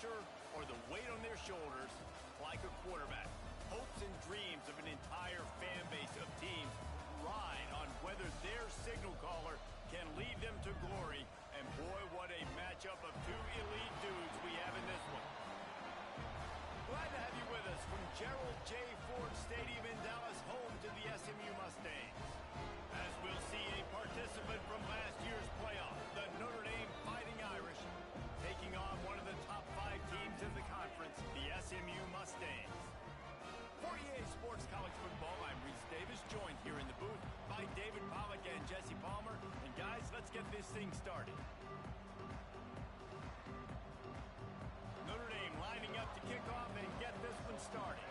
pressure or the weight on their shoulders like a quarterback. Hopes and dreams of an entire fan base of teams ride on whether their signal caller can lead them to glory. And boy, what a matchup of two elite dudes we have in this one. Glad to have you with us from Gerald J. Ford Stadium in Dallas, home to the SMU Mustangs. As we'll see a participant from last year's playoff, the Notre Dame Fighting Irish, taking on one of the top 5 teams in the conference, the SMU Mustangs. For EA Sports College Football, I'm Reese Davis, joined here in the booth by David Pollack and Jesse Palmer. And guys, let's get this thing started. Notre Dame lining up to kick off and get this one started.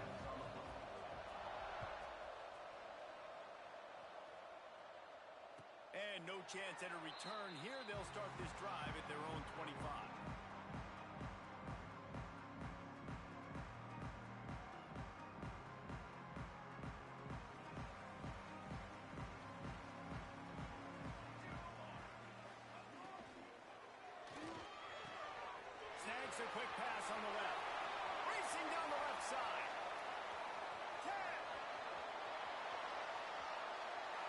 And no chance at a return here. They'll start this drive at their own 25. Snags a quick pass on the left. Racing down the left side. 10.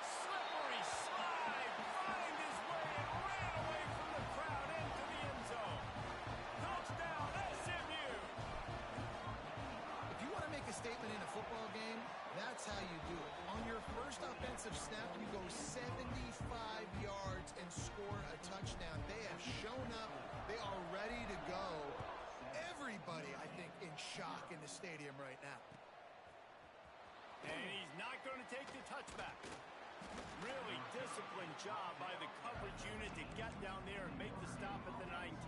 Slippery slide. Find his way and ran away from the crowd into the end zone. Touchdown, SMU. If you want to make a statement in a football game, that's how you do it. On your first offensive snap, you go 75 yards and score a touchdown. They have shown up. They are ready to go. Everybody, I think, in shock in the stadium right now. And he's not going to take the touchback. Really disciplined job by the coverage unit to get down there and make the stop at the 19.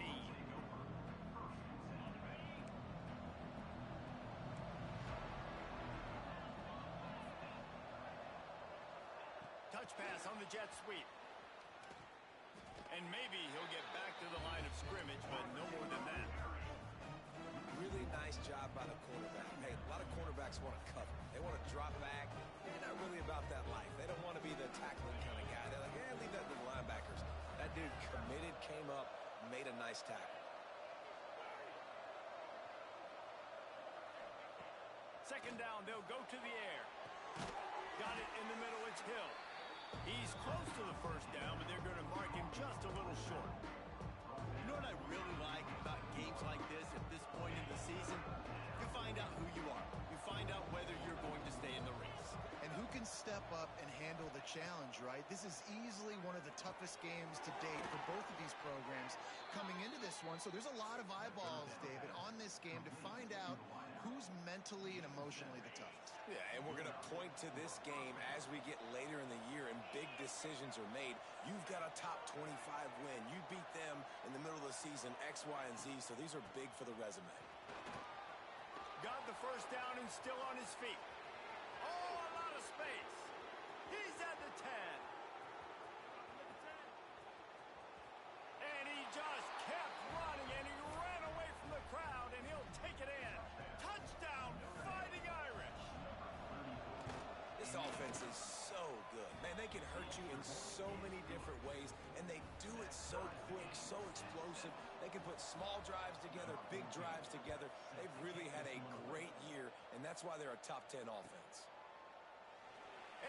Touch pass on the jet sweep. And maybe he'll get back to the line of scrimmage, but no more than that. Really nice job by the quarterback. Hey, a lot of quarterbacks want to cover. They want to drop back. They're not really about that life. They don't want to be the tackling kind of guy. They're like, yeah, leave that to the linebackers. That dude committed, came up, made a nice tackle. Second down, they'll go to the air. Got it in the middle, it's Hill. He's close to the first down, but they're going to mark him just a little short. You know what I really like about games like this at this point in the season? You find out who you are. You find out whether you're going to stay in the race. And who can step up and handle the challenge, right? This is easily one of the toughest games to date for both of these programs coming into this one. So there's a lot of eyeballs, David, on this game to find out who's mentally and emotionally the toughest. Yeah, and we're going to point to this game as we get later in the year and big decisions are made. You've got a top 25 win. You beat them in the middle of the season, X, Y, and Z, so these are big for the resume. Got the first down and still on his feet. Oh, a lot of space. He's at the 10. And he just kept running, and he ran away from the crowd, and he'll take it in. Touchdown, Fighting Irish. This offense is so good. Man, they can hurt you in so many different ways, and they do it so quick, so explosive. They can put small drives together, big drives together. They've really had a great year, and that's why they're a top 10 offense.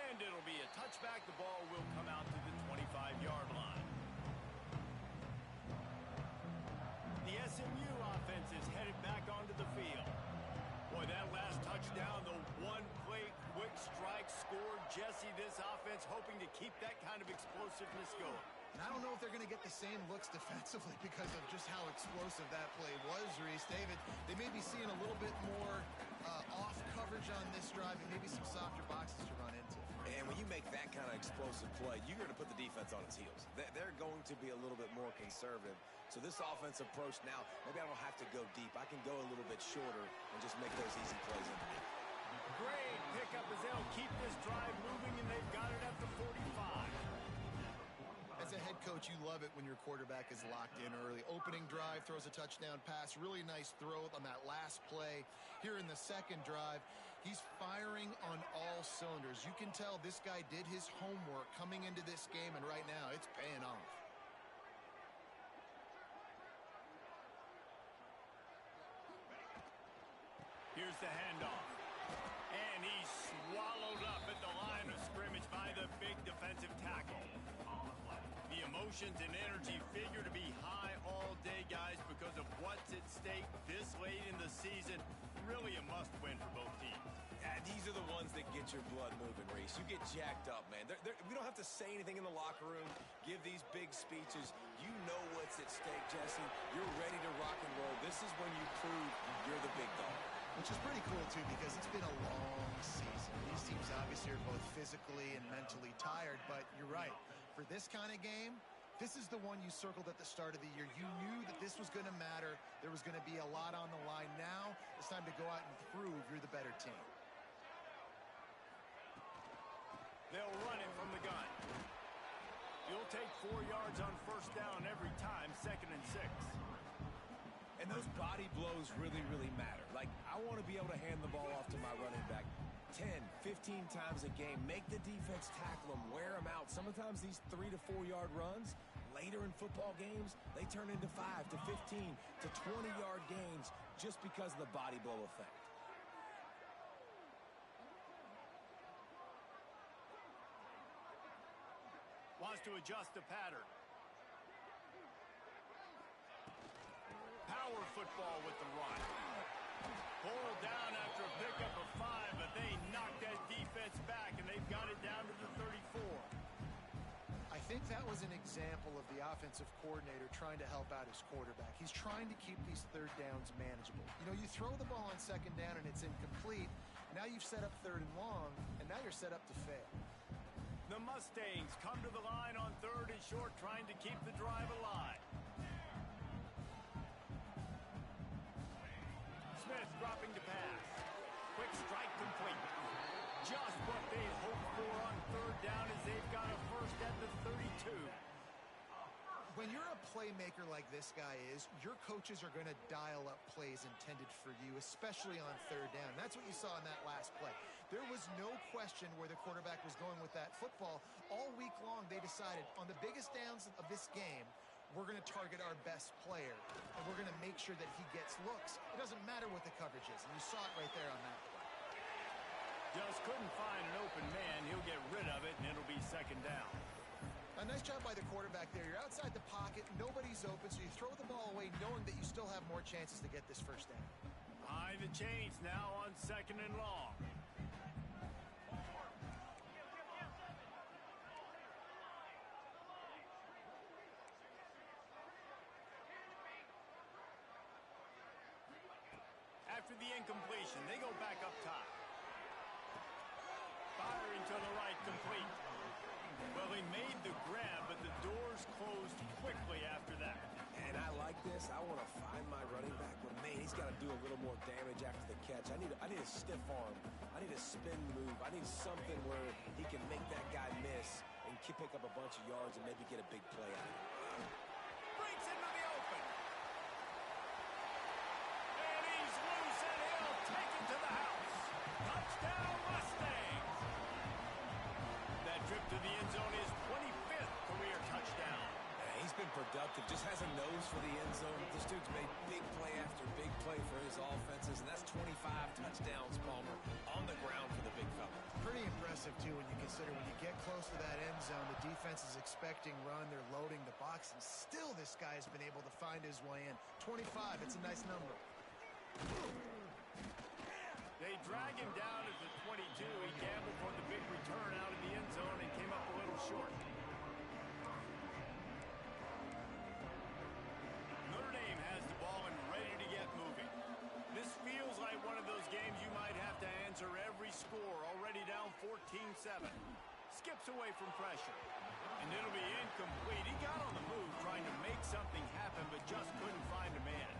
And it'll be a touchback. The ball will come out to the 25-yard line. The SMU offense is headed back onto the field. Boy, that last touchdown, the one-play quick strike scored. Jesse, this offense hoping to keep that kind of explosiveness going. And I don't know if they're going to get the same looks defensively because of just how explosive that play was, Reese. David, they may be seeing a little bit more off coverage on this drive and maybe some softer boxes to run into. And when you make that kind of explosive play, you're going to put the defense on its heels. They're going to be a little bit more conservative. So this offense approach now, maybe I don't have to go deep. I can go a little bit shorter and just make those easy plays in the deep. Great pickup as they'll keep this drive moving, and they've got it at the 45. As a head coach, you love it when your quarterback is locked in early. Opening drive, throws a touchdown pass. Really nice throw on that last play. Here in the second drive, he's firing on all cylinders. You can tell this guy did his homework coming into this game, and right now it's paying off. the big defensive tackle. The emotions and energy figure to be high all day, guys, because of what's at stake this late in the season. Really a must-win for both teams. Yeah, these are the ones that get your blood moving, Reese. You get jacked up, man. We don't have to say anything in the locker room, give these big speeches. You know what's at stake, Jesse. You're ready to rock and roll. This is when you prove you're the big dog. Which is pretty cool, too, because it's been a long season. These teams obviously are both physically and mentally tired, but you're right. For this kind of game, this is the one you circled at the start of the year. You knew that this was going to matter. There was going to be a lot on the line. Now it's time to go out and prove you're the better team. They'll run it from the gun. You'll take 4 yards on first down every time, 2nd and 6. And those body blows really, really matter. Like, I want to be able to hand the ball off to my running back 10, 15 times a game. Make the defense tackle them, wear them out. Sometimes these 3 to 4 yard runs, later in football games, they turn into 5 to 15 to 20 yard gains just because of the body blow effect. Wants to adjust the pattern. Power football with the run. Pulled down after a pickup of 5, but they knocked that defense back, and they've got it down to the 34. I think that was an example of the offensive coordinator trying to help out his quarterback. He's trying to keep these third downs manageable. You know, you throw the ball on second down and it's incomplete. Now you've set up 3rd and long, and now you're set up to fail. The Mustangs come to the line on 3rd and short, trying to keep the drive alive. Smith dropping to pass. Quick strike complete. Just what they hoped for on 3rd down as they've got a first at the 32. When you're a playmaker like this guy is, your coaches are going to dial up plays intended for you, especially on 3rd down. That's what you saw in that last play. There was no question where the quarterback was going with that football. All week long, they decided on the biggest downs of this game, we're going to target our best player, and we're going to make sure that he gets looks. It doesn't matter what the coverage is, and you saw it right there on that play. Just couldn't find an open man. He'll get rid of it, and it'll be 2nd down. A nice job by the quarterback there. You're outside the pocket, nobody's open, so you throw the ball away knowing that you still have more chances to get this first down. Behind the chains now on 2nd and long. After the incompletion, they go back up top. Firing to the right, complete. Well, they made the grab, but the doors closed quickly after that. And I like this. I want to find my running back, but man, he's got to do a little more damage after the catch. I need a stiff arm. I need a spin move. I need something where he can make that guy miss and pick up a bunch of yards and maybe get a big play out of it. Breaks into the open. And he's loose, and he'll take it to the house. Touchdown, Mustangs. That trip to the end zone is 25th career touchdown. He's been productive, just has a nose for the end zone. This dude's made big play after big play for his offenses, and that's 25 touchdowns, Palmer, on the ground for the big fella. Pretty impressive, too, when you consider when you get close to that end zone, the defense is expecting run, they're loading the box, and still this guy has been able to find his way in. 25, it's a nice number. They drag him down at the 22. He gambled for the big return out of the end zone and came up a little short. Notre Dame has the ball and ready to get moving. This feels like one of those games you might have to answer every score. Already down 14-7. Skips away from pressure. And it'll be incomplete. He got on the move trying to make something happen, but just couldn't find a man.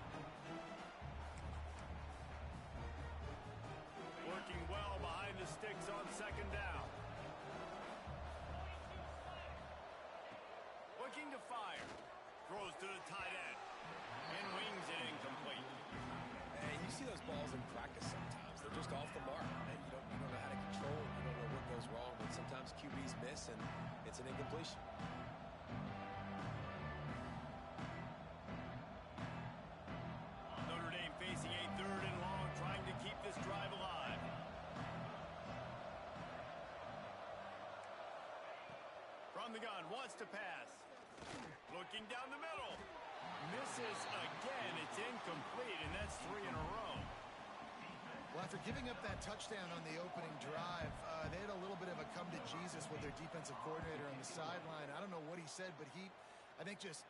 Working well behind the sticks on 2nd down. Looking to fire. Throws to the tight end. And wings it incomplete. And you see those balls in practice sometimes. They're just off the mark. And you don't know how to control it. You don't know what goes wrong. But sometimes QBs miss, and it's an incompletion. Notre Dame facing a 3rd and long, trying to keep this drive alive. From the gun, wants to pass. Looking down the middle. Misses again. It's incomplete, and that's 3 in a row. Well, after giving up that touchdown on the opening drive, they had a little bit of a come to Jesus with their defensive coordinator on the sideline. I don't know what he said, but he, I think, just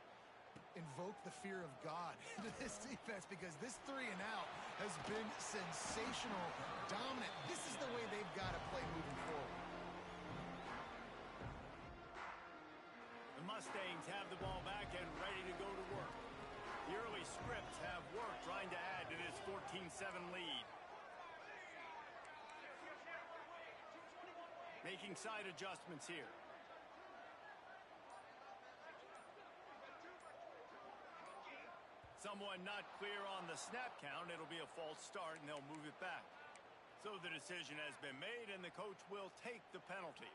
invoked the fear of God into this defense, because this 3 and out has been sensational, dominant. This is the way they've got to play moving forward. The Mustangs have the ball back and ready to go to work. The early scripts have worked, trying to add to this 14-7 lead. Making side adjustments here. Someone not clear on the snap count. It'll be a false start, and they'll move it back. So the decision has been made, and the coach will take the penalty.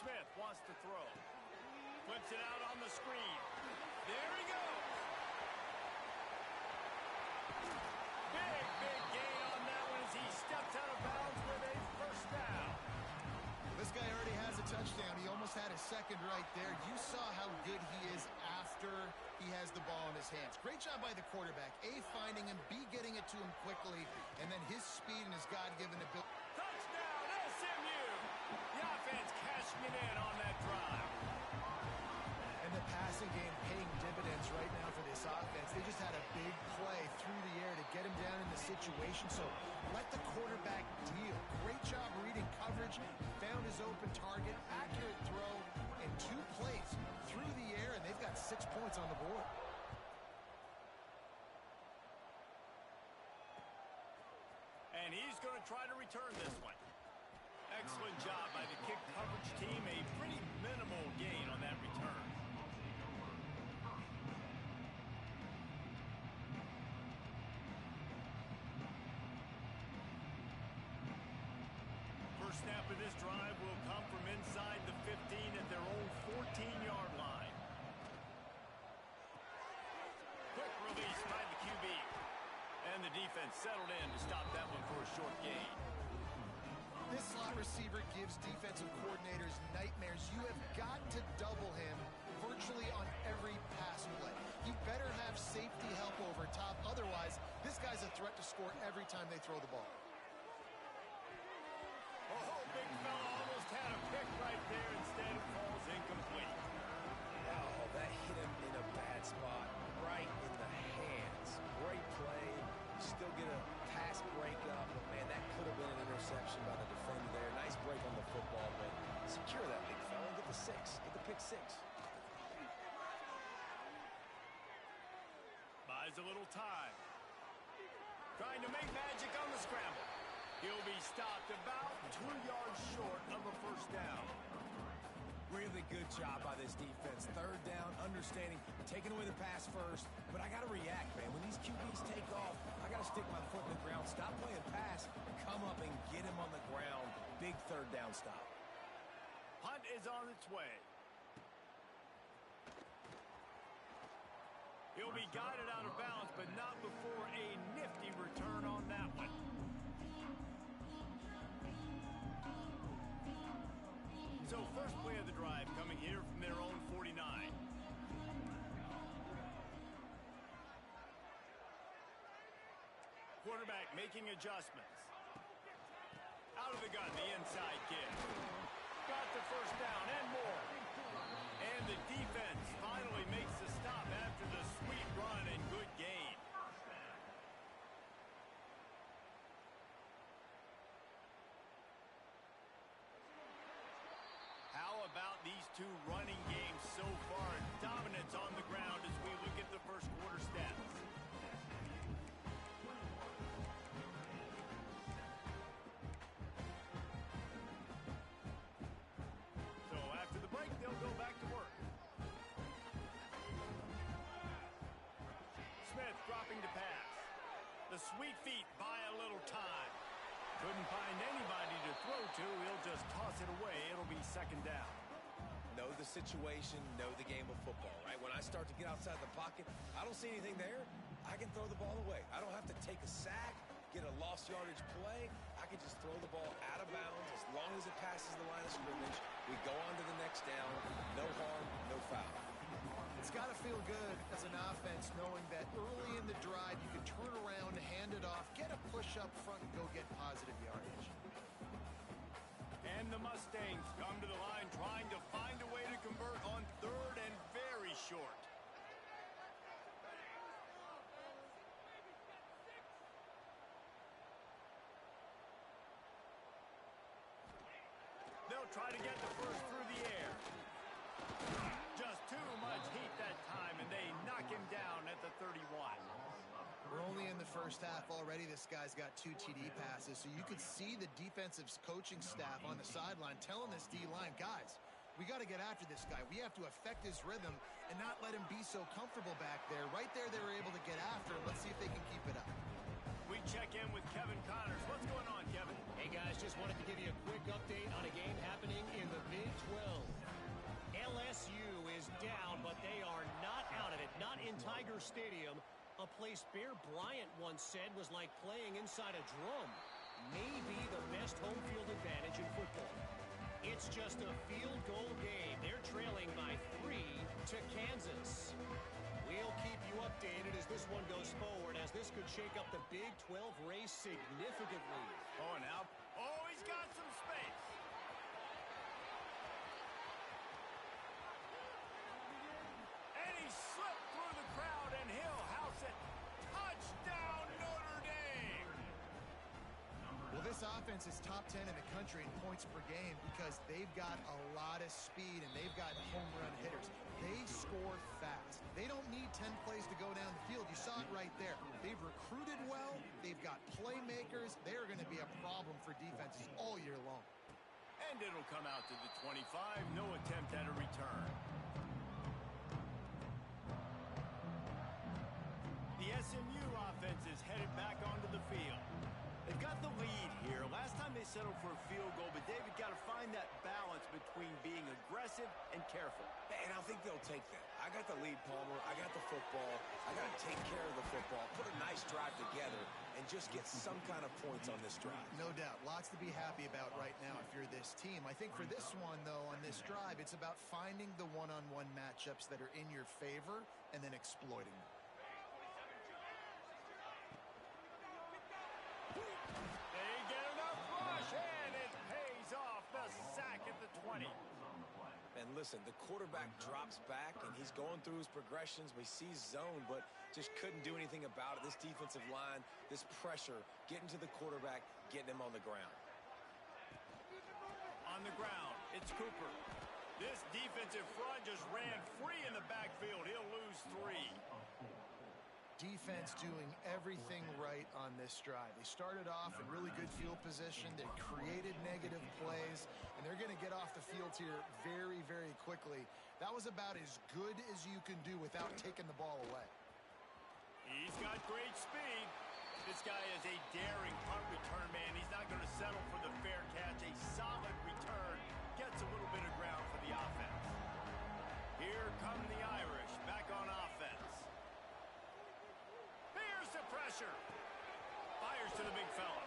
Smith wants to throw. Flips it out on the screen. There he goes. Big gain on that one as he steps out of bounds with a first down. This guy already has a touchdown. He almost had a second right there. You saw how good he is after he has the ball in his hands. Great job by the quarterback. A, finding him, B, getting it to him quickly, and then his speed and his God-given ability. Touchdown, SMU! The offense cashing it in on that drive. And the passing game paying dividends right now for this offense. They just had a big play through the air to get him down in the situation. So let the quarterback deal. Great job reading coverage. Found his open target. Accurate throw. And 2 plays through the air. And they've got 6 points on the board. And he's going to try to return this one. Excellent job by the kick coverage team. A pretty minimal gain on that return. First snap of this drive will come from inside the 15 at their own 14-yard line. Quick release by the QB. And the defense settled in to stop that one for a short gain. This slot receiver gives defensive coordinators nightmares. You have got to double him virtually on every pass play. You better have safety help over top. Otherwise, this guy's a threat to score every time they throw the ball. Oh, big fella almost had a pick right there. Instead, it falls incomplete. Oh, that hit him in a bad spot, right in the hands. Great play. Still get a pass breakup, but man, that could have been an interception by the defender there. Nice break on the football, but secure that big fella. Get the 6. Get the pick 6. Buys a little time. Trying to make magic on the scramble. He'll be stopped about 2 yards short of a first down. Really good job by this defense. Third down, understanding, taking away the pass first. But I got to react, man. When these QBs take off, I got to stick my foot in the ground. Stop playing pass. Come up and get him on the ground. Big third down stop. Punt is on its way. He'll be guided out of bounds, but not before a nifty return on that one. So first play of the drive coming here from their own 49. Quarterback making adjustments. Out of the gun, the inside kid. Got the first down and more. And the defense finally makes the stop after the sweet run and good gain. How about these 2 running games so far? Dominance on the ground as we look at the first quarter stats. So after the break, they'll go back to work. Smith dropping to pass. The sweet feet buy a little time. Couldn't find anybody to throw to. He'll just toss it away. It'll be second down. No know the situation, know the game of football, right? When I start to get outside the pocket, I don't see anything there, I can throw the ball away. I don't have to take a sack, get a lost yardage play. I can just throw the ball out of bounds as long as it passes the line of scrimmage. We go on to the next down. No harm, no foul. It's got to feel good as an offense knowing that early in the drive you can turn around, hand it off, get a push up front, and go get positive yardage. And the Mustangs come to the line trying to find a way to convert on third and very short. They'll try to get the first through the air. Just too much heat that time, and they knock him down at the 31. We're only in the first half already. This guy's got 2 TD passes, so you could see the defensive coaching staff on the sideline telling this D-line, guys, we got to get after this guy. We have to affect his rhythm and not let him be so comfortable back there. Right there, they were able to get after him. Let's see if they can keep it up. We check in with Kevin Connors. What's going on, Kevin? Hey, guys, just wanted to give you a quick update on a game happening in the Big 12. LSU is down, but they are not out of it. Not in Tiger Stadium, a place Bear Bryant once said was like playing inside a drum. Maybe the best home field advantage in football. It's just a field goal game. They're trailing by 3 to Kansas. We'll keep you updated as this one goes forward, as this could shake up the Big 12 race significantly. Oh, now. Oh, he's got some space. And he slipped through the crowd, and he'll house it. Touchdown, Notre Dame. Well, this offense is top 10 in the country in points per game because they've got a lot of speed and they've got home run hitters. They score fast. They don't need 10 plays to go down the field. You saw it right there. They've recruited well. They've got playmakers. They are going to be a problem for defenses all year long. And it'll come out to the 25. No attempt at a return. The SMU offense is headed back onto the field. They've got the lead here. Last time they settled for a field goal, but David got to find that balance between being aggressive and careful. And I think they'll take that. I got the lead, Palmer. I got the football. I got to take care of the football, put a nice drive together, and just get some kind of points on this drive. No doubt. Lots to be happy about right now if you're this team. I think for this one, though, on this drive, it's about finding the one-on-one matchups that are in your favor and then exploiting them. They get enough rush, and it pays off. The sack at the 20. And listen, the quarterback drops back, and he's going through his progressions. We see zone, but just couldn't do anything about it. This defensive line, this pressure, getting to the quarterback, getting him on the ground. On the ground, it's Cooper. This defensive front just ran free in the backfield. He'll lose 3. Defense doing everything right on this drive. They started off in really good field position. They created negative plays, and they're going to get off the field here very, very quickly. That was about as good as you can do without taking the ball away. He's got great speed. This guy is a daring punt return man. He's not going to settle for the fair catch. A solid return. Gets a little bit of ground for the offense. Here come the Irish back on offense. Here's the pressure. Fires to the big fella.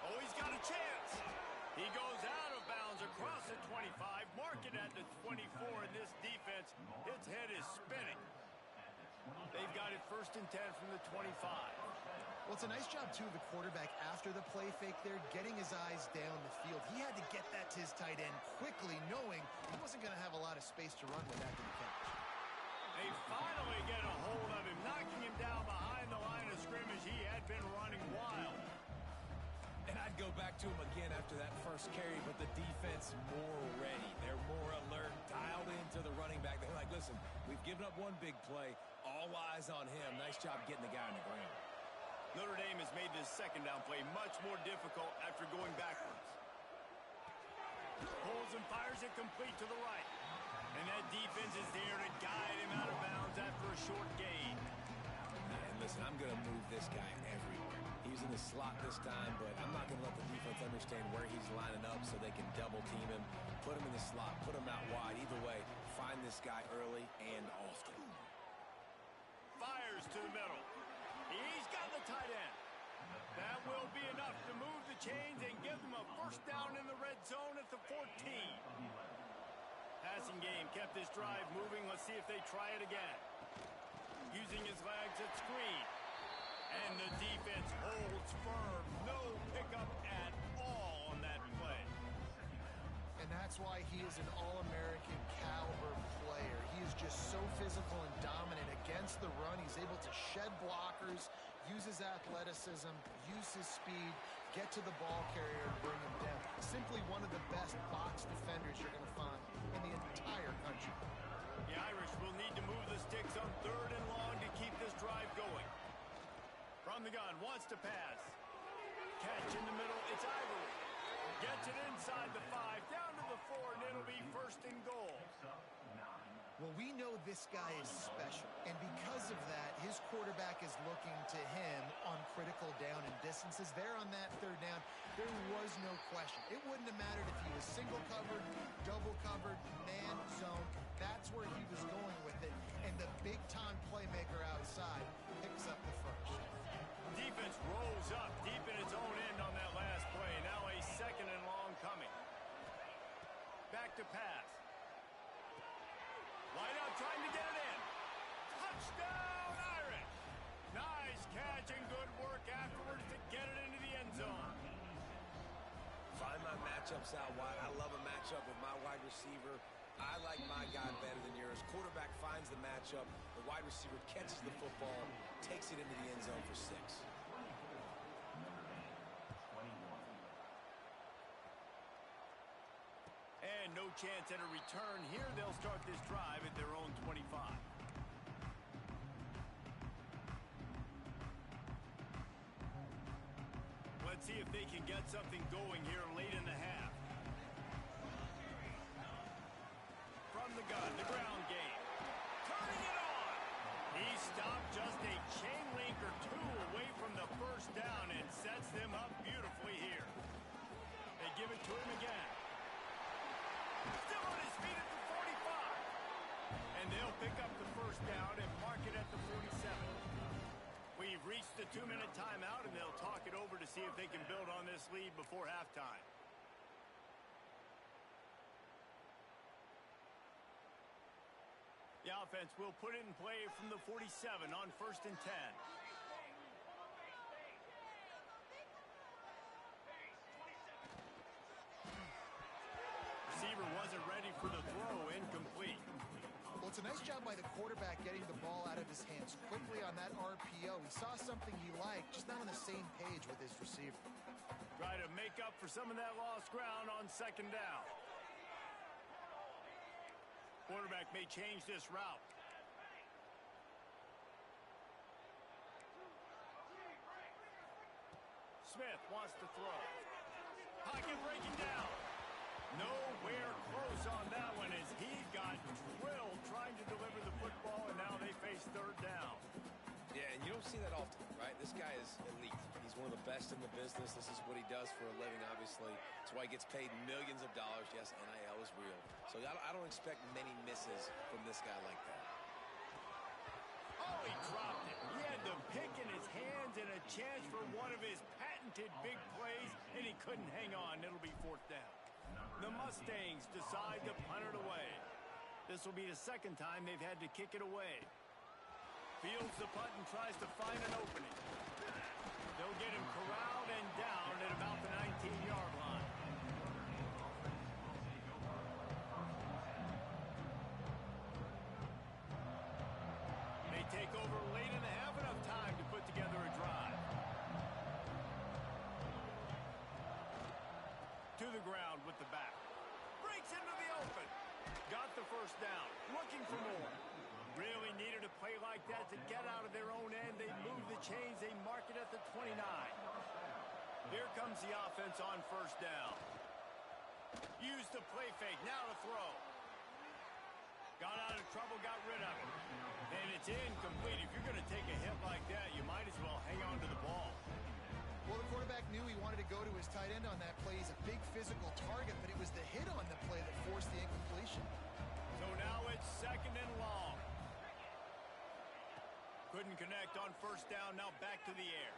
Oh, he's got a chance. He goes out of bounds across the 25, marking at the 24, and this defense, its head is spinning. They've got it 1st and 10 from the 25. Well, it's a nice job, too, of the quarterback after the play fake there, getting his eyes down the field. He had to get that to his tight end quickly, knowing he wasn't going to have a lot of space to run with after the catch. They finally get a hold of him, knocking him down behind the line of scrimmage. He had been running wild. And I'd go back to him again after that first carry, but the defense more ready. They're more alert, dialed into the running back. They're like, listen, we've given up one big play. All eyes on him. Nice job getting the guy on the ground. Notre Dame has made this second down play much more difficult after going backwards. Pulls and fires it complete to the right. And that defense is there to guide him out of bounds after a short gain. And listen, I'm going to move this guy everywhere. He using the slot this time, but I'm not going to let the defense understand where he's lining up so they can double team him. Put him in the slot, put him out wide. Either way, find this guy early and often. Fires to the middle. He's got the tight end. That will be enough to move the chains and give them a first down in the red zone at the 14. Passing game kept this drive moving. Let's see if they try it again. Using his legs at screen. And the defense holds firm. No pickup at all on that play. And that's why he is an All-American caliber player. He is just so physical and dominant against the run. He's able to shed blockers, use his athleticism, use his speed, get to the ball carrier and bring him down. Simply one of the best box defenders you're going to find in the entire country. The Irish will need to move the sticks on 3rd and long to keep this drive going. From the gun, wants to pass. Catch in the middle, it's Ivory. Gets it inside the 5, down to the 4, and it'll be 1st and goal. Well, we know this guy is special, and because of that, his quarterback is looking to him on critical down and distances. There on that 3rd down, there was no question. It wouldn't have mattered if he was single covered, double covered, man zone. That's where he was going with it, and the big-time playmaker outside picks up the first. Defense rolls up deep in its own end on that last play. Now a 2nd and long coming. Back to pass. Line up trying to get it in. Touchdown, Irish. Nice catch and good work afterwards to get it into the end zone. Find my matchups out wide. I love a matchup with my wide receiver. I like my guy better than yours. Quarterback finds the matchup. The wide receiver catches the football, takes it into the end zone for 6. And no chance at a return here. They'll start this drive at their own 25. Let's see if they can get something going here late in the half. From the gun, the ground game. Turning it on. He stopped just a chain link or 2 away from the first down and sets them up beautifully here. They give it to him again. Still on his feet at the 45. And they'll pick up the first down and mark it at the 47. We've reached the 2-minute timeout, and they'll talk it over to see if they can build on this lead before halftime. The offense will put it in play from the 47 on 1st and 10. Receiver wasn't ready for the throw, incomplete. Well, it's a nice job by the quarterback getting the ball out of his hands quickly on that RPO. He saw something he liked, just not on the same page with his receiver. Try to make up for some of that lost ground on 2nd down. Quarterback may change this route. Smith wants to throw. Pocket breaking down. Nowhere close on that one as he got drilled trying to deliver the football, and now they face 3rd down. Yeah, and you don't see that often, right? This guy is elite. He's one of the best in the business. This is what he does for a living, obviously. That's why he gets paid millions of dollars. Yes, NIL is real. So I don't expect many misses from this guy like that. Oh, he dropped it. He had the pick in his hands and a chance for one of his patented big plays, and he couldn't hang on. It'll be 4th down. The Mustangs decide to punt it away. This will be the 2nd time they've had to kick it away. Fields the punt and tries to find an opening. They'll get him corralled and down at about the 19-yard line. They take over late in the half, enough time to put together a drive. To the ground with the back. Breaks into the open. Got the first down. Looking for more. Really needed a play like that to get out of their own end. They move the chains. They mark it at the 29. Here comes the offense on 1st down. Use the play fake. Now to throw. Got out of trouble, got rid of it. And it's incomplete. If you're going to take a hit like that, you might as well hang on to the ball. Well, the quarterback knew he wanted to go to his tight end on that play. He's a big physical target, but it was the hit on the play that forced the incompletion. So now it's 2nd and long. Couldn't connect on 1st down. Now back to the air.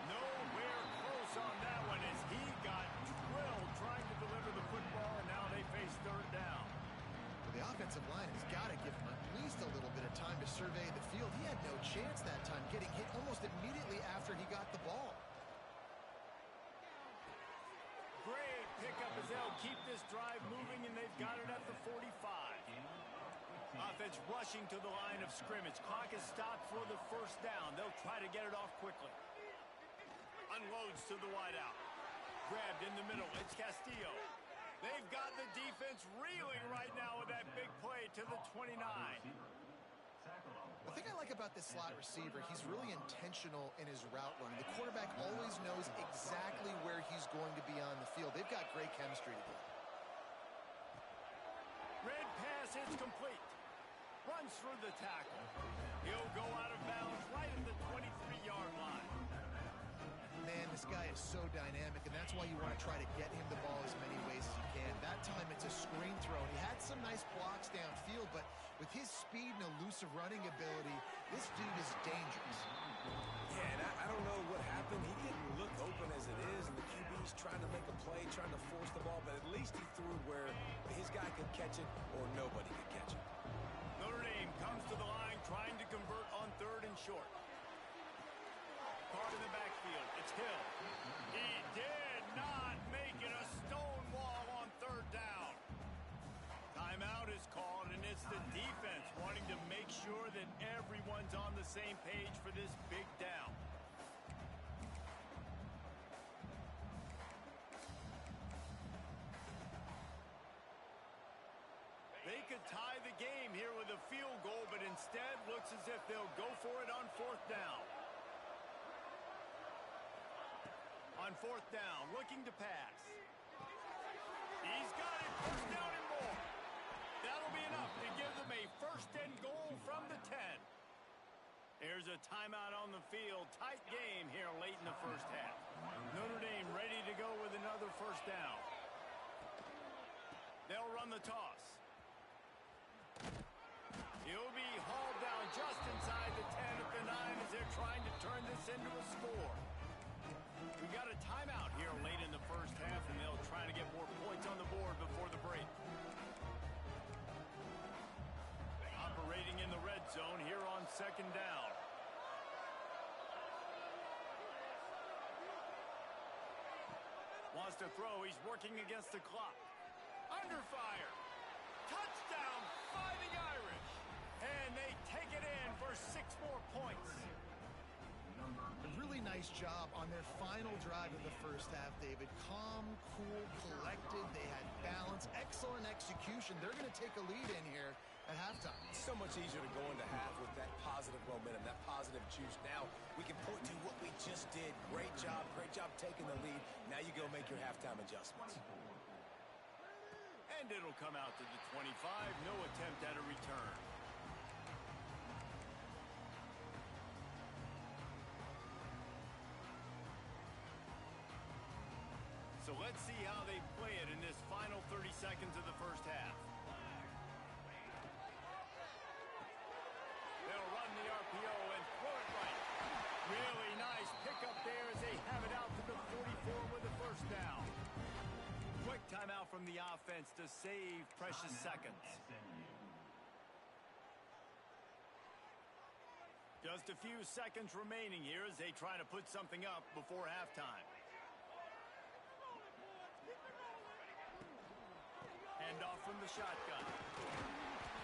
Nowhere close on that one as he got drilled trying to deliver the football, and now they face 3rd down. Well, the offensive line has got to give him at least a little bit of time to survey the field. He had no chance that time, getting hit almost immediately after he got the ball. Great pickup as they'll keep this drive moving, and they've got it at the 45. Offense rushing to the line of scrimmage. Clock is stopped for the 1st down. They'll try to get it off quickly. Unloads to the wideout. Grabbed in the middle. It's Castillo. They've got the defense reeling right now with that big play to the 29. The thing I like about this slot receiver, he's really intentional in his route running. The quarterback always knows exactly where he's going to be on the field. They've got great chemistry together. Red pass hits complete. Runs through the tackle. He'll go out of bounds right at the 23-yard line. Man, this guy is so dynamic, and that's why you want to try to get him the ball as many ways as you can. That time it's a screen throw. He had some nice blocks downfield, but with his speed and elusive running ability, this dude is dangerous. Yeah, and I don't know what happened. He didn't look open as it is, and the QB's trying to make a play, trying to force the ball, but at least he threw where his guy could catch it or nobody could catch it. Notre Dame comes to the line trying to convert on 3rd and short. Caught in the backfield. It's Hill. He did not make it a stone wall on 3rd down. Timeout is called, and it's the defense wanting to make sure that everyone's on the same page for this big down. They could tie the game here with a field goal, but instead looks as if they'll go for it on 4th down. On 4th down, looking to pass. He's got it, 1st down and more. That'll be enough to give them a 1st and goal from the 10. There's a timeout on the field. Tight game here late in the 1st half. Notre Dame ready to go with another 1st down. They'll run the toss. He'll be hauled down just inside the 10 at the 9 as they're trying to turn this into a score. We got a timeout here late in the 1st half, and they'll try to get more points on the board before the break. Operating in the red zone here on 2nd down. Wants to throw. He's working against the clock. Under fire. Touchdown, Fighting Irish. And they take it in for 6 more points. A really nice job on their final drive of the 1st half, David. Calm, cool, collected. They had balance, excellent execution. They're going to take a lead in here at halftime. It's so much easier to go into half with that positive momentum, that positive juice. Now we can point to what we just did. Great job taking the lead. Now you go make your halftime adjustments. And it'll come out to the 25. No attempt at a return. So let's see how they play it in this final 30 seconds of the 1st half. They'll run the RPO and throw it right. Really nice pickup there as they have it out to the 44 with the 1st down. Quick timeout from the offense to save precious seconds. Just a few seconds remaining here as they try to put something up before halftime. Handoff from the shotgun.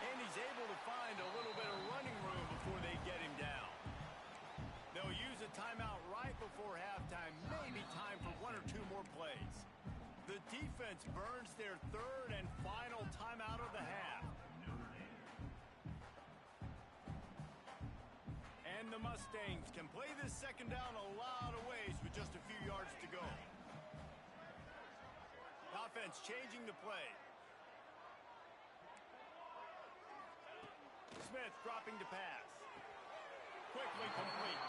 And he's able to find a little bit of running room before they get him down. They'll use a timeout right before halftime. Maybe time for 1 or 2 more plays. The defense burns their 3rd and final timeout of the half. And the Mustangs can play this 2nd down a lot of ways with just a few yards to go. Offense changing the play. Smith dropping to pass. quickly complete.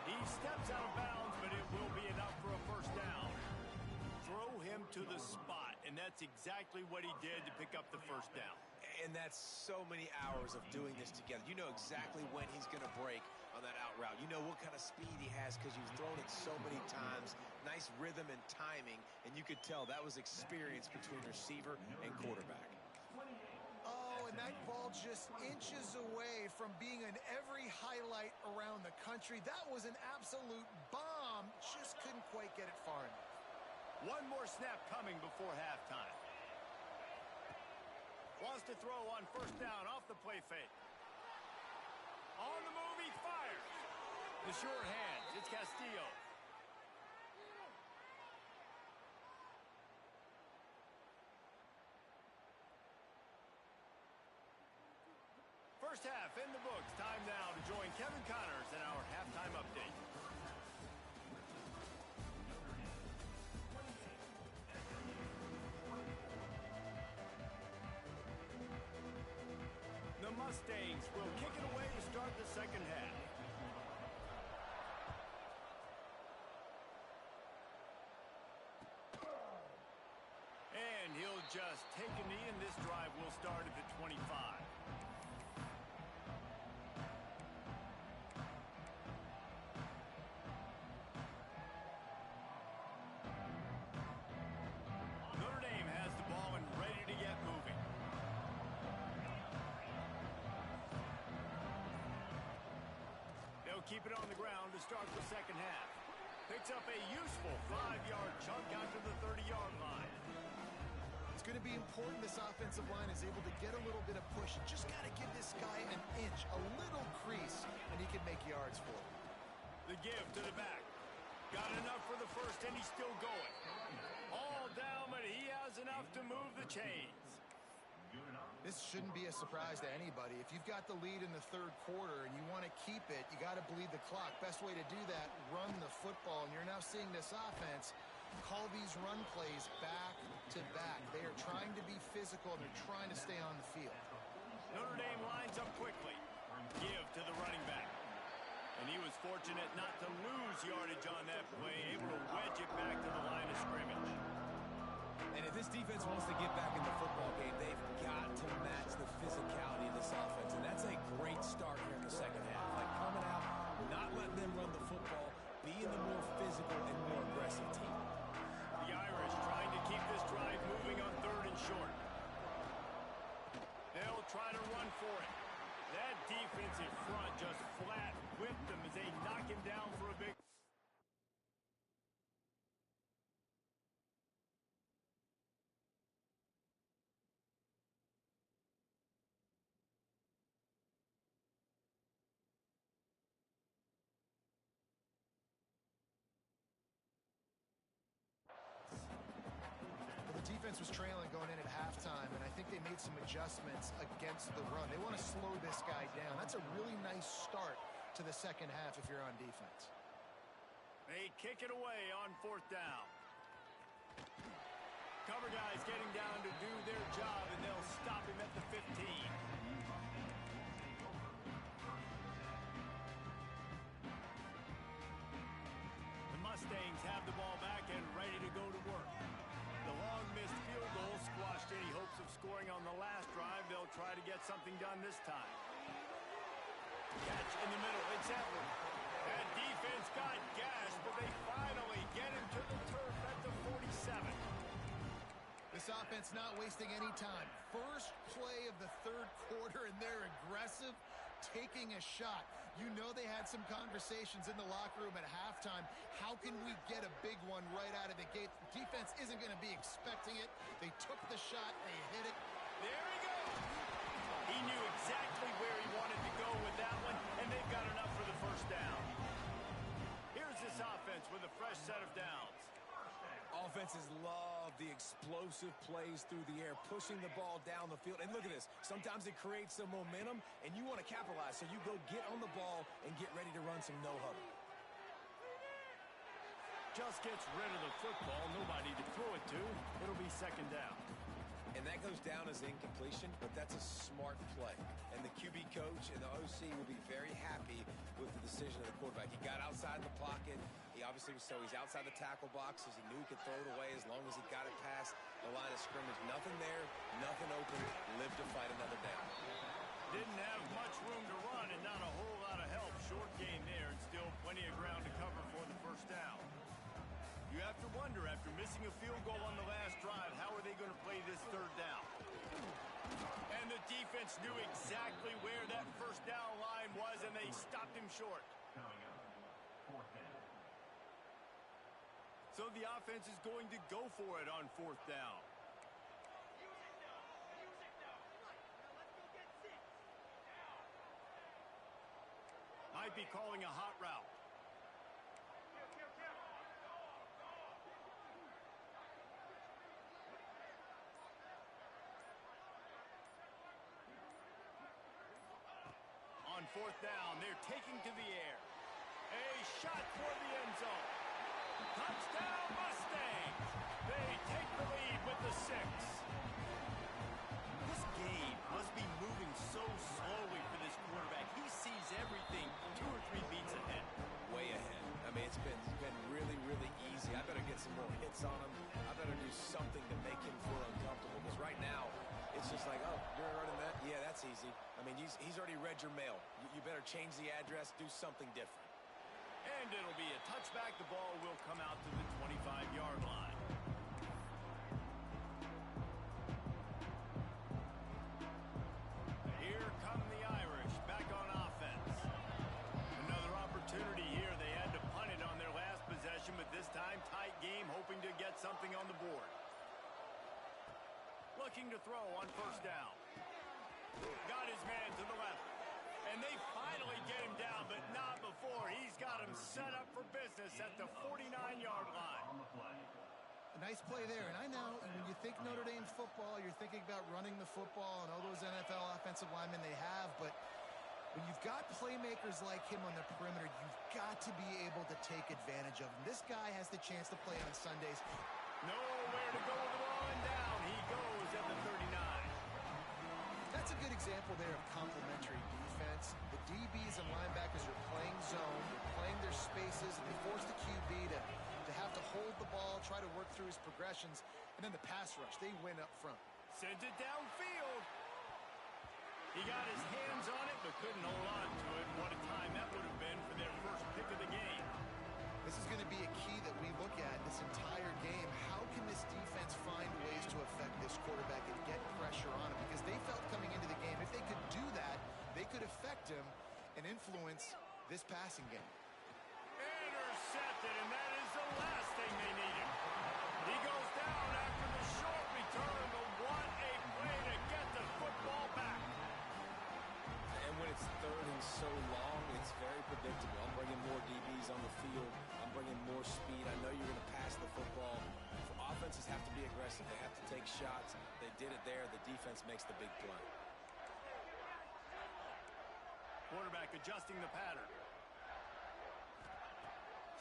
He steps out of bounds, but it will be enough for a first down. Throw him to the spot, and that's exactly what he did to pick up the first down. And that's so many hours of doing this together. You know exactly when he's going to break on that out route. You know what kind of speed he has because you've thrown it so many times. Nice rhythm and timing, and you could tell that was experience between receiver and quarterback. Oh, and that ball just inches away from being in every highlight around the country. That was an absolute bomb. Just couldn't quite get it far enough. One more snap coming before halftime. Wants to throw on first down off the play fake. On the move, he fires. The short hands, it's Castillo. First half in the books. Time now to join Kevin Connors in our halftime update. The Mustangs will kick it away to start the second half. And he'll just take a knee, and this drive will start at the 25. Notre Dame has the ball and ready to get moving. They'll keep it on the ground to start the second half. Picks up a useful 5-yard chunk out to the 30-yard line. It's going to be important this offensive line is able to get a little bit of push. You just got to give this guy an inch, a little crease, and he can make yards for it. The give to the back. Got enough for the first, and he's still going. All down, but he has enough to move the chains. This shouldn't be a surprise to anybody. If you've got the lead in the third quarter and you want to keep it, you got to bleed the clock. Best way to do that, run the football. And you're now seeing this offense call these run plays back to back. They are trying to be physical, and they're trying to stay on the field. Notre Dame lines up quickly. Give to the running back. And he was fortunate not to lose yardage on that play, able to wedge it back to the line of scrimmage. And if this defense wants to get back in the football game, they've got to match the physicality of this offense. And that's a great start here in the second half. Like coming out, not letting them run the football, being the more physical and more aggressive team. The Irish trying to keep this drive moving on third and short. They'll try to run for it. That defensive front just flat whipped them as they knock him down for a big... The defense was trailing going in at halftime, and I think they made some adjustments against the run. They want to slow this guy down. That's a really nice start to the second half if you're on defense. They kick it away on fourth down. Cover guys getting down to do their job, and they'll stop him at the 15. The Mustangs have the ball back and ready to go to work. The long missed field goal squashed any hopes of scoring on the last drive. They'll try to get something done this time. Catch in the middle. It's Edwards. That defense got gashed, but they finally get him to the turf at the 47. This offense not wasting any time. First play of the third quarter, and they're aggressive, taking a shot. You know they had some conversations in the locker room at halftime. How can we get a big one right out of the gate? Defense isn't going to be expecting it. They took the shot. They hit it. There he goes. He knew exactly where he wanted to go with that one, and they've got enough for the first down. Here's this offense with a fresh set of downs. Offenses love the explosive plays through the air, pushing the ball down the field. And look at this. Sometimes it creates some momentum, and you want to capitalize. So you go get on the ball and get ready to run some no-huddle. Just gets rid of the football. Nobody to throw it to. It'll be second down. And that goes down as incompletion, but that's a smart play. And the QB coach and the OC will be very happy with decision of the quarterback. He got outside the pocket. He's outside the tackle boxes. He knew he could throw it away as long as he got it past the line of scrimmage. Nothing there, nothing open. Live to fight another down. Didn't have much room to run and not a whole lot of help. Short game there and still plenty of ground to cover for the first down. You have to wonder, after missing a field goal on the last drive, how are they going to play this third down? And the defense knew exactly where that first down line was, and they stopped him short. So the offense is going to go for it on fourth down. Might be calling a hot route. On fourth down, they're taking to the air. A shot for the end zone. Touchdown Mustangs! They take the lead with the 6. This game must be moving so slowly for this quarterback. He sees everything 2 or 3 beats ahead. Way ahead. I mean, it's been really, really easy. I better get some more hits on him. I better do something to make him feel uncomfortable, because right now, it's just like, oh, you're running that? Yeah, that's easy. I mean, he's already read your mail. You better change the address, do something different. And it'll be a touchback. The ball will come out to the 25-yard line. Here come the Irish back on offense. Another opportunity here. They had to punt it on their last possession, but this time tight game, hoping to get something on the board. Looking to throw on first down. Got his man to the left. And they finally get him down, but not before. He's got him set up for business at the 49-yard line. A nice play there. And I know when you think Notre Dame football, you're thinking about running the football and all those NFL offensive linemen they have. But when you've got playmakers like him on the perimeter, you've got to be able to take advantage of him. This guy has the chance to play on Sundays. Nowhere to go with the ball and down. He goes at the 39. That's a good example there of complementary defense. The DBs and linebackers are playing zone, they're playing their spaces, and they force the QB to have to hold the ball, try to work through his progressions, and then the pass rush, they win up front. Sends it downfield. He got his hands on it, but couldn't hold on to it. What a time that would have been for their first pick of the game. This is going to be a key that we look at this entire game. How can this defense find ways to affect this quarterback and get pressure on him? Because they felt coming into the game, if they could do that, they could affect him and influence this passing game. Intercepted, and that is the last thing they needed. He goes down after the short return, but what a play to get the football back. And when it's third and so long, it's very predictable. I'm bringing more DBs on the field. I'm bringing more speed. I know you're going to pass the football. Offenses have to be aggressive. They have to take shots. They did it there. The defense makes the big play. Quarterback adjusting the pattern.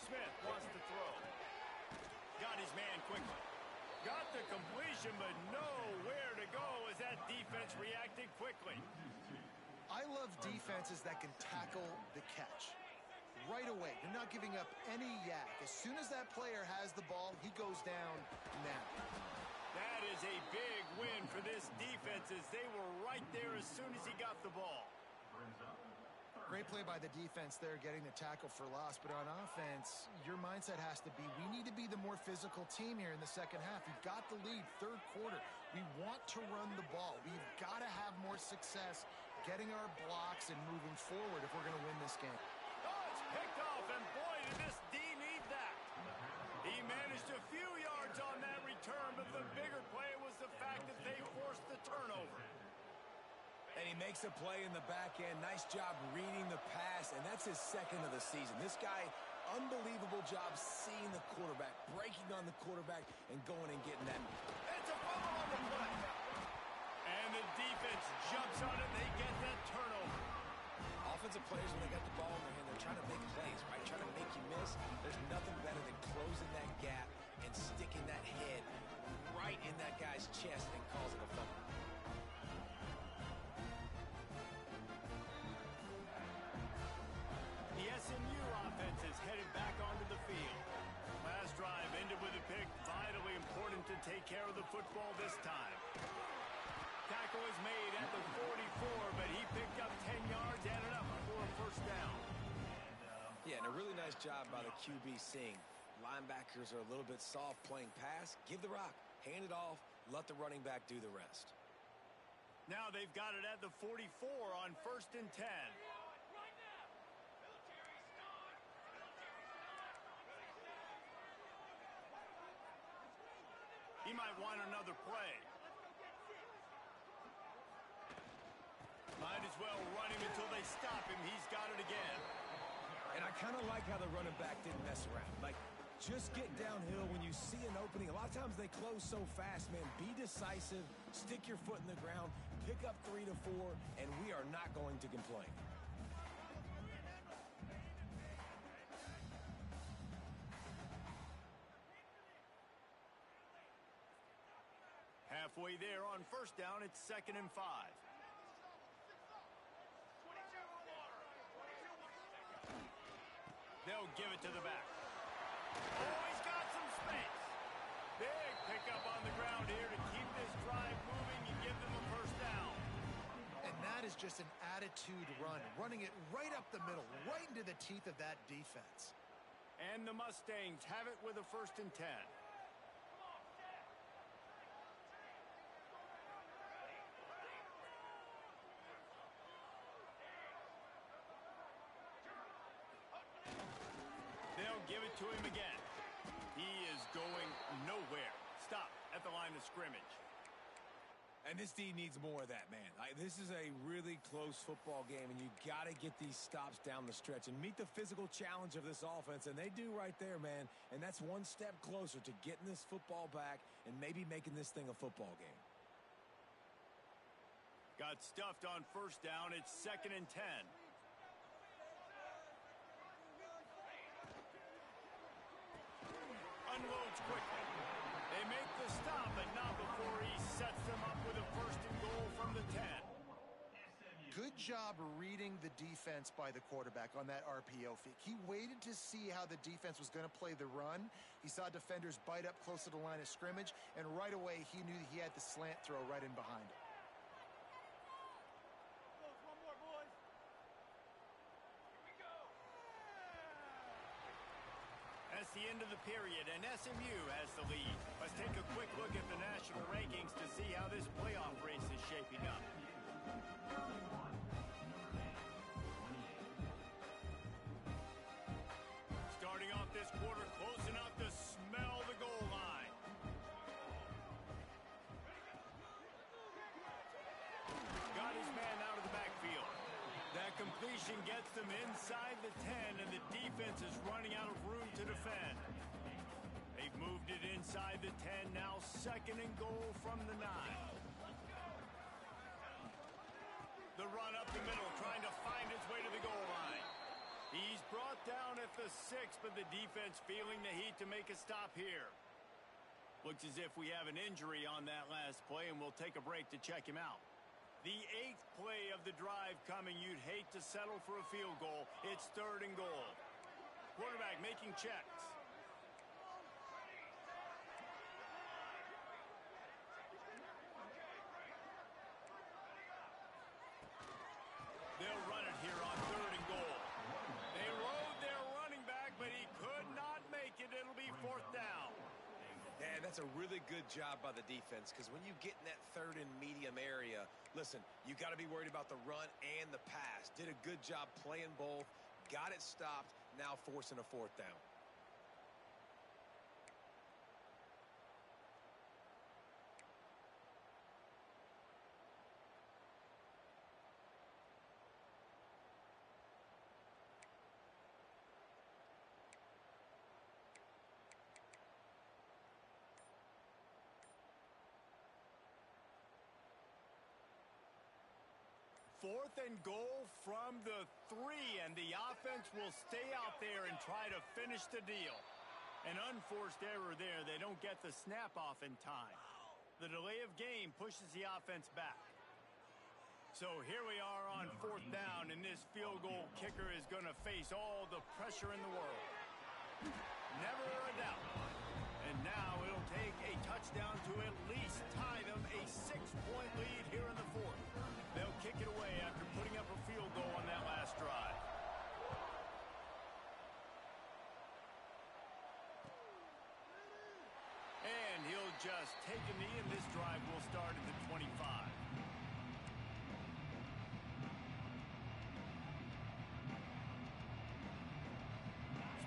Smith wants to throw. Got his man quickly. Got the completion, but nowhere to go as that defense reacted quickly. I love defenses that can tackle the catch right away. They're not giving up any yak. As soon as that player has the ball, he goes down now. That is a big win for this defense, as they were right there as soon as he got the ball. Great play by the defense there, getting the tackle for loss. But on offense, your mindset has to be, we need to be the more physical team here in the second half. We've got the lead, third quarter. We want to run the ball. We've got to have more success getting our blocks and moving forward if we're going to win this game. Oh, it's picked off, and boy, did this D need that. He managed a few yards on that return, but the bigger play was the fact that they forced the turnover. And he makes a play in the back end. Nice job reading the pass, and that's his second of the season. This guy, unbelievable job seeing the quarterback, breaking on the quarterback, and going and getting that. It's a fumble on the play. And the defense jumps on it. They get that turnover. Offensive players, when they got the ball in their hand, they're trying to make plays, right? Trying to make you miss. There's nothing better than closing that gap and sticking that head right in that guy's chest and causing a fumble. The football this time. Tackle is made at the 44, but he picked up 10 yards and enough for a first down. Yeah, and a really nice job by the QB seeing linebackers are a little bit soft playing pass. Give the rock, hand it off, let the running back do the rest. Now they've got it at the 44 on 1st and 10. He might want another play. Might as well run him until they stop him. He's got it again. And I kind of like how the running back didn't mess around. Like, just get downhill when you see an opening. A lot of times they close so fast, man. Be decisive, stick your foot in the ground, pick up 3 to 4, and we are not going to complain. Halfway there on 1st down, it's 2nd and 5. They'll give it to the back. Oh, he's got some space. Big pickup on the ground here to keep this drive moving and give them a first down. And that is just an attitude run, running it right up the middle, right into the teeth of that defense. And the Mustangs have it with a 1st and 10. They'll give it to him again. He is going nowhere. Stop at the line of scrimmage. And this D needs more of that, man. This is a really close football game, and you got to get these stops down the stretch and meet the physical challenge of this offense, and they do right there, man. And that's one step closer to getting this football back and maybe making this thing a football game. Got stuffed on 1st down. It's 2nd and 10. Unloads quickly. They make the stop, but not before he sets them up with a 1st and goal from the 10. Good job reading the defense by the quarterback on that RPO fake. He waited to see how the defense was going to play the run. He saw defenders bite up close to the line of scrimmage, and right away he knew he had the slant throw right in behind him. That's the end of the period, and SMU has the lead. Let's take a quick look at the national rankings to see how this playoff race is shaping up. Starting off this quarter close enough to smell the goal line. Got his man out of the backfield. That completion gets them inside the 10, and the defense is running out of room to defend. They've moved it inside the 10, now 2nd and goal from the 9. The run up the middle, trying to find its way to the goal line. He's brought down at the 6, but the defense feeling the heat to make a stop here. Looks as if we have an injury on that last play, and we'll take a break to check him out. The 8th play of the drive coming. You'd hate to settle for a field goal. It's 3rd and goal. Quarterback making checks. They'll run it here on 3rd and goal. They rode their running back, but he could not make it. It'll be 4th down. And that's a really good job by the defense, because when you get in that 3rd and medium area, listen, you got to be worried about the run and the pass. Did a good job playing both, got it stopped, now forcing a 4th down. Fourth and goal from the 3, and the offense will stay out there and try to finish the deal. An unforced error there. They don't get the snap off in time. The delay of game pushes the offense back. So here we are on 4th down, and this field goal kicker is going to face all the pressure in the world. Never a doubt. And now it'll take a touchdown to at least tie them a 6-point lead here in the fourth. They'll kick it away after putting up a field goal on that last drive. And he'll just take a knee, and this drive will start at the 25.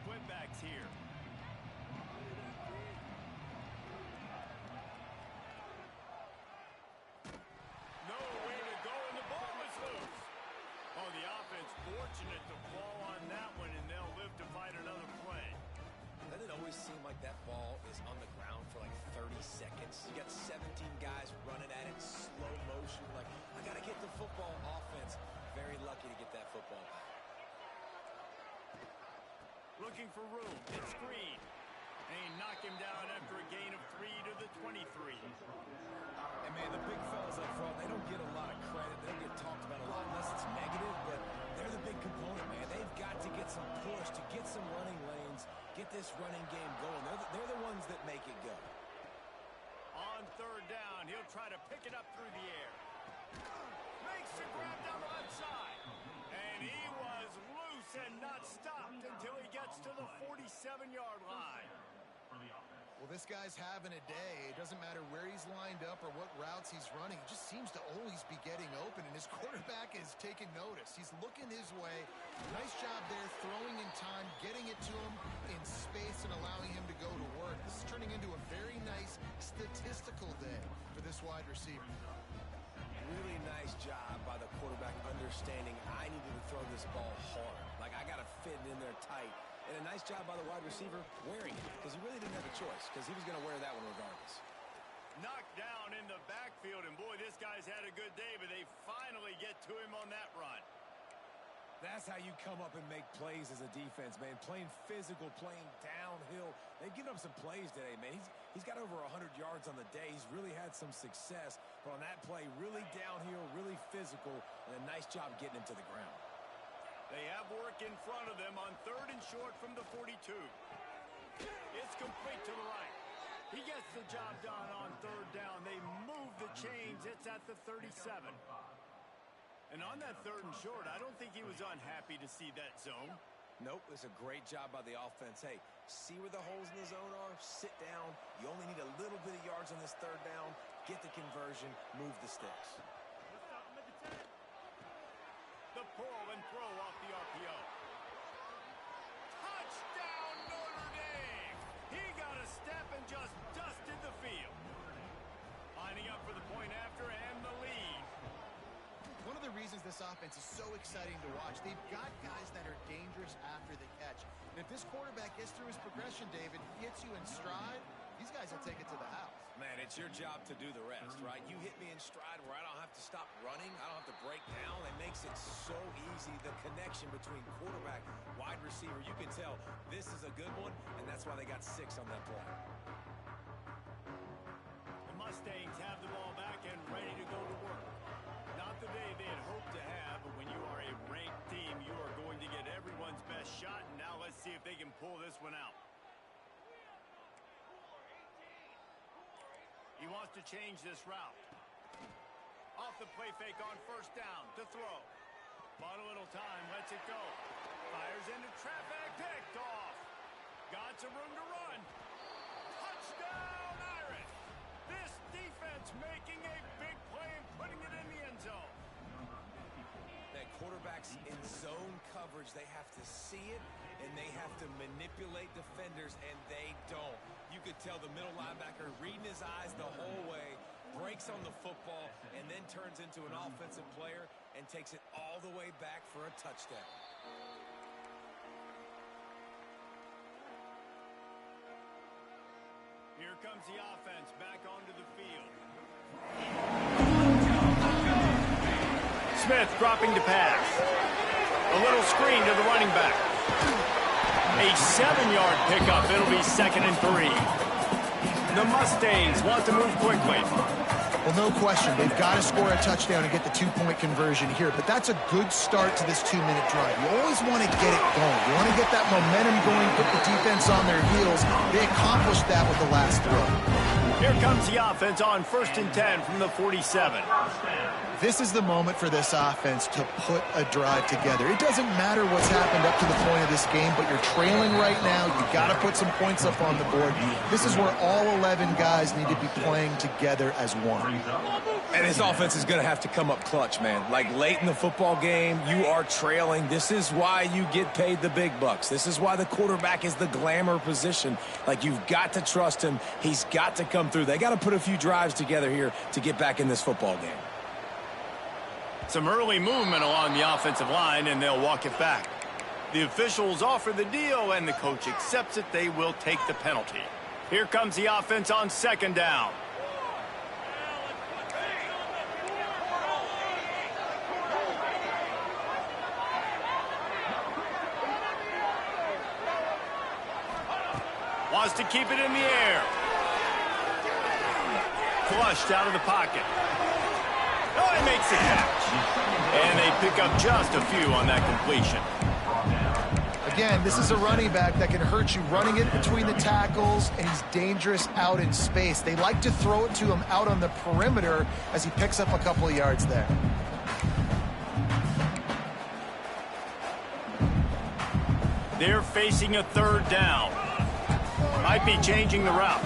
Split backs here. No way to go, and the ball is loose. Oh, the offense fortunate to fall on that one, and they'll live to fight another play. Doesn't it always seem like that ball is on the ground for like 30 seconds? You got 17 guys running at it, slow motion. Like, I got to get the football. Offense, very lucky to get that football back. Looking for room. It's screen. They knock him down after a gain of 3 to the 23. And, man, the big fellas up front, they don't get a lot of credit. They don't get talked about a lot unless it's negative, but they're the big component, man. They've got to get some push, to get some running lanes, get this running game going. They're the ones that make it go. On third down, he'll try to pick it up through the air. Makes the grab down the left side. And he was loose and not stopped until he gets to the 47-yard line. Well, this guy's having a day. It doesn't matter where he's lined up or what routes he's running. He just seems to always be getting open, and his quarterback is taking notice. He's looking his way. Nice job there, throwing in time, getting it to him in space and allowing him to go to work. This is turning into a very nice statistical day for this wide receiver. Really nice job by the quarterback understanding I needed to throw this ball hard. Like, I got to fit it in there tight. And a nice job by the wide receiver wearing it, because he really didn't have a choice, because he was going to wear that one regardless. Knocked down in the backfield, and boy, this guy's had a good day, but they finally get to him on that run. That's how you come up and make plays as a defense, man. Playing physical, playing downhill. They've given up some plays today, man. He's got over 100 yards on the day. He's really had some success. But on that play, really downhill, really physical, and a nice job getting him to the ground. They have work in front of them on third and short from the 42. It's complete to the right. He gets the job done on third down. They move the chains. It's at the 37. And on that third and short, I don't think he was unhappy to see that zone. Nope, it's a great job by the offense. Hey, see where the holes in the zone are, sit down. You only need a little bit of yards on this third down. Get the conversion, move the sticks. The pull and throw off the RPO. Touchdown, Notre Dame! He got a step and just dusted the field. Lining up for the point after and the lead. One of the reasons this offense is so exciting to watch, they've got guys that are dangerous after the catch. And if this quarterback gets through his progression, David, gets you in stride, these guys will take it to the house. Man, it's your job to do the rest, right? You hit me in stride where I don't have to stop running. I don't have to break down. It makes it so easy. The connection between quarterback, wide receiver, you can tell this is a good one, and that's why they got 6 on that play. The Mustangs have the ball back and ready to go to work. Not the day they had hoped to have, but when you are a ranked team, you are going to get everyone's best shot, and now let's see if they can pull this one out. He wants to change this route. Off the play fake on first down to throw. Bought a little time, lets it go. Fires into traffic, picked off. Got some room to run. Touchdown, Irish! This defense making a big play and putting it in the end zone. That quarterbacks in zone coverage, they have to see it, and they have to manipulate defenders, and they don't. You could tell the middle linebacker reading his eyes the whole way, breaks on the football, and then turns into an offensive player and takes it all the way back for a touchdown. Here comes the offense back onto the field. Smith dropping to pass. A little screen to the running back. A 7-yard pickup. It'll be 2nd and 3. The Mustangs want to move quickly. Well, no question. They've got to score a touchdown and get the two-point conversion here. But that's a good start to this two-minute drive. You always want to get it going. You want to get that momentum going, put the defense on their heels. They accomplished that with the last throw. Here comes the offense on 1st and 10 from the 47. This is the moment for this offense to put a drive together. It doesn't matter what's happened up to the point of this game, but you're trailing right now. You've got to put some points up on the board. This is where all 11 guys need to be playing together as one. And his offense is going to have to come up clutch, man. Like late in the football game, you are trailing. This is why you get paid the big bucks. This is why the quarterback is the glamour position. Like, you've got to trust him. He's got to come through. They got to put a few drives together here to get back in this football game. Some early movement along the offensive line, and they'll walk it back. The officials offer the deal, and the coach accepts it. They will take the penalty. Here comes the offense on 2nd down. Wants to keep it in the air. Flushed out of the pocket. Oh, he makes the catch. And they pick up just a few on that completion. Again, this is a running back that can hurt you running it between the tackles, and he's dangerous out in space. They like to throw it to him out on the perimeter as he picks up a couple of yards there. They're facing a 3rd down. Might be changing the route.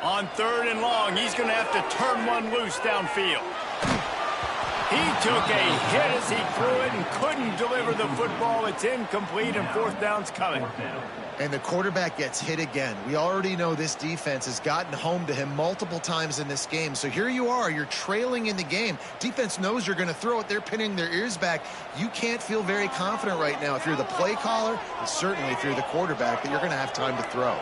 On 3rd and long, he's going to have to turn one loose downfield. He took a hit as he threw it and couldn't deliver the football. It's incomplete, and 4th down's coming. And the quarterback gets hit again. We already know this defense has gotten home to him multiple times in this game. So here you are. You're trailing in the game. Defense knows you're going to throw it. They're pinning their ears back. You can't feel very confident right now if you're the play caller, and certainly if you're the quarterback, that you're going to have time to throw.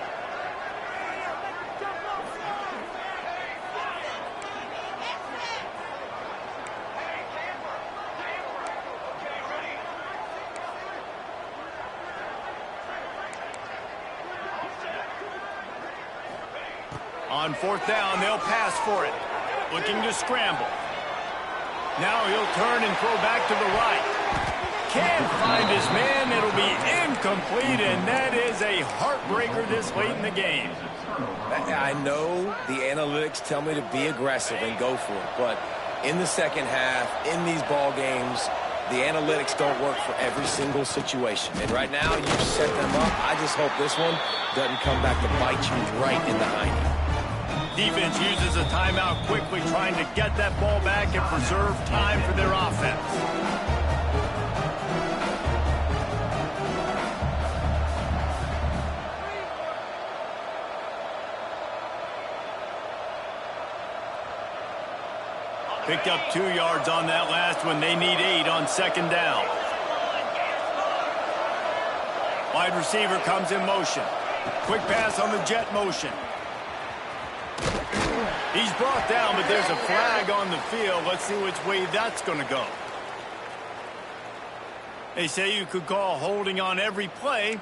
On 4th down, they'll pass for it. Looking to scramble. Now he'll turn and throw back to the right. Can't find his man. It'll be incomplete, and that is a heartbreaker this late in the game. I know the analytics tell me to be aggressive and go for it, but in the second half, in these ball games, the analytics don't work for every single situation. And right now, you've set them up. I just hope this one doesn't come back to bite you right in the hiney. Defense uses a timeout quickly, trying to get that ball back and preserve time for their offense. Picked up 2 yards on that last one. They need 8 on 2nd down. Wide receiver comes in motion. Quick pass on the jet motion. He's brought down, but there's a flag on the field. Let's see which way that's going to go. They say you could call holding on every play.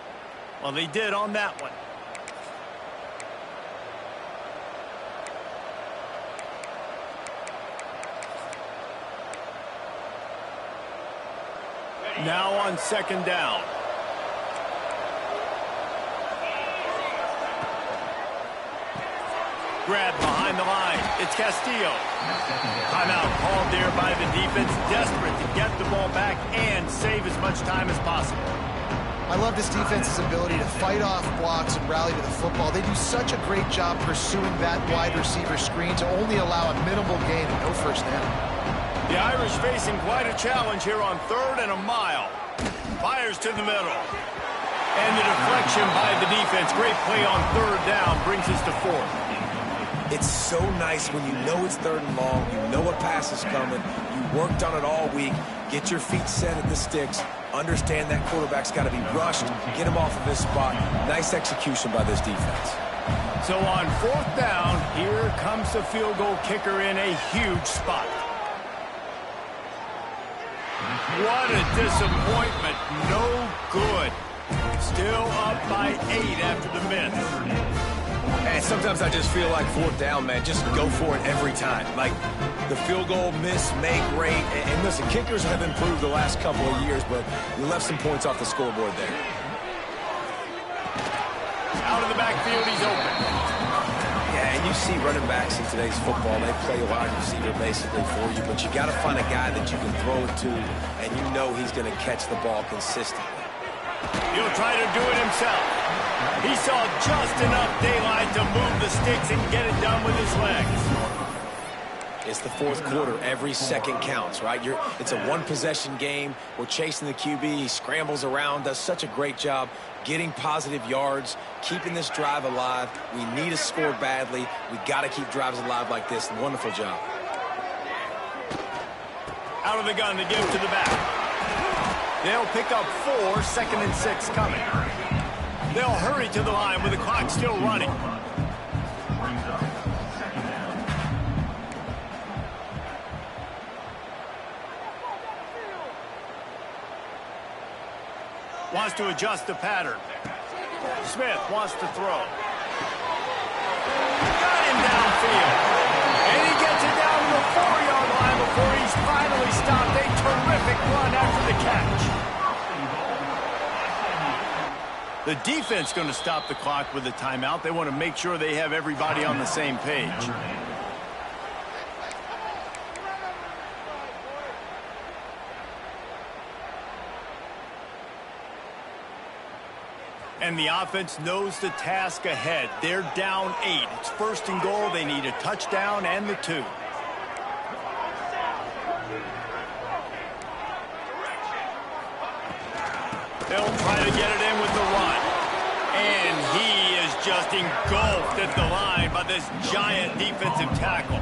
Well, they did on that one. Now on 2nd down. Grab behind the line. It's Castillo. Timeout called there by the defense, desperate to get the ball back and save as much time as possible. I love this defense's ability to fight off blocks and rally to the football. They do such a great job pursuing that wide receiver screen to only allow a minimal gain and no 1st down. The Irish facing quite a challenge here on 3rd and a mile. Fires to the middle. And the deflection by the defense. Great play on 3rd down brings us to 4th. It's so nice when you know it's 3rd and long, you know a pass is coming, you worked on it all week, get your feet set at the sticks, understand that quarterback's got to be rushed, get him off of his spot. Nice execution by this defense. So on 4th down, here comes the field goal kicker in a huge spot. What a disappointment. No good. Still up by 8 after the miss. And sometimes I just feel like fourth down, man, just go for it every time. Like the field goal miss, make rate. And listen, kickers have improved the last couple of years, but you left some points off the scoreboard there. Out of the backfield, he's open. Yeah, and you see running backs in today's football, they play wide receiver basically for you, but you got to find a guy that you can throw it to, and you know he's going to catch the ball consistently. He'll try to do it himself. He saw just enough daylight to move the sticks and get it done with his legs. It's the fourth quarter. Every second counts, right? It's a one-possession game. We're chasing the QB. He scrambles around, does such a great job getting positive yards, keeping this drive alive. We need a score badly. We got to keep drives alive like this. Wonderful job. Out of the gun to give to the back. They'll pick up 4, 2nd and 6 coming. They'll hurry to the line with the clock still running. Wants to adjust the pattern. Smith wants to throw. Got him downfield. And he gets it down to the 4-yard line before he's finally stopped. A terrific run after the catch. The defense going to stop the clock with a timeout. They want to make sure they have everybody on the same page. And the offense knows the task ahead. They're down 8. It's 1st and goal. They need a touchdown and the 2. They'll try to get it in with the run. And he is just engulfed at the line by this giant defensive tackle.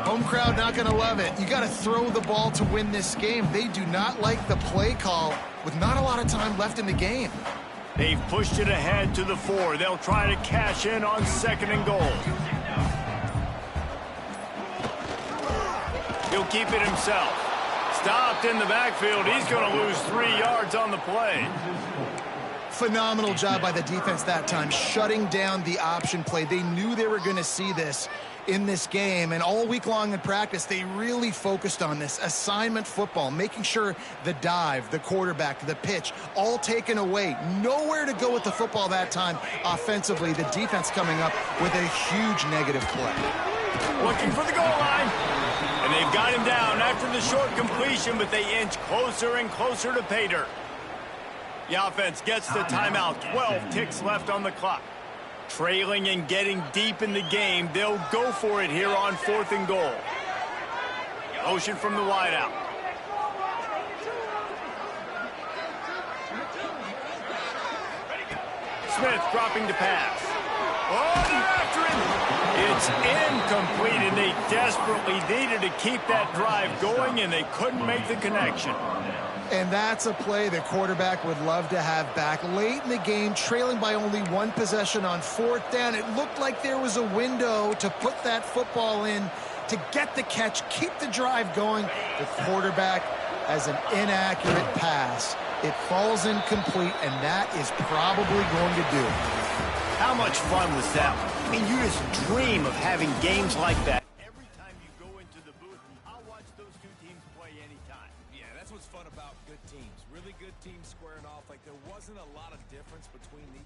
Home crowd not going to love it. You got to throw the ball to win this game. They do not like the play call with not a lot of time left in the game. They've pushed it ahead to the 4. They'll try to cash in on 2nd and goal. He'll keep it himself. Stopped in the backfield. He's going to lose 3 yards on the play. Phenomenal job by the defense that time, shutting down the option play. They knew they were going to see this in this game, and all week long in practice, they really focused on this assignment football, making sure the dive, the quarterback, the pitch, all taken away. Nowhere to go with the football that time offensively. The defense coming up with a huge negative play. Looking for the goal line. And they've got him down after the short completion, but they inch closer and closer to pay dirt. The offense gets the timeout. 12 ticks left on the clock. Trailing and getting deep in the game, they'll go for it here on 4th and goal. Motion from the wideout. Smith dropping to pass. Oh, they're after him. It's incomplete, and they desperately needed to keep that drive going, and they couldn't make the connection. And that's a play the quarterback would love to have back. Late in the game, trailing by only 1 possession on 4th down, it looked like there was a window to put that football in, to get the catch, keep the drive going. The quarterback has an inaccurate pass. It falls incomplete, and that is probably going to do it. How much fun was that? I mean, you just dream of having games like that. Every time you go into the booth, I'll watch those 2 teams play anytime. Yeah, that's what's fun about good teams. Really good teams squaring off. Like, there wasn't a lot of difference between the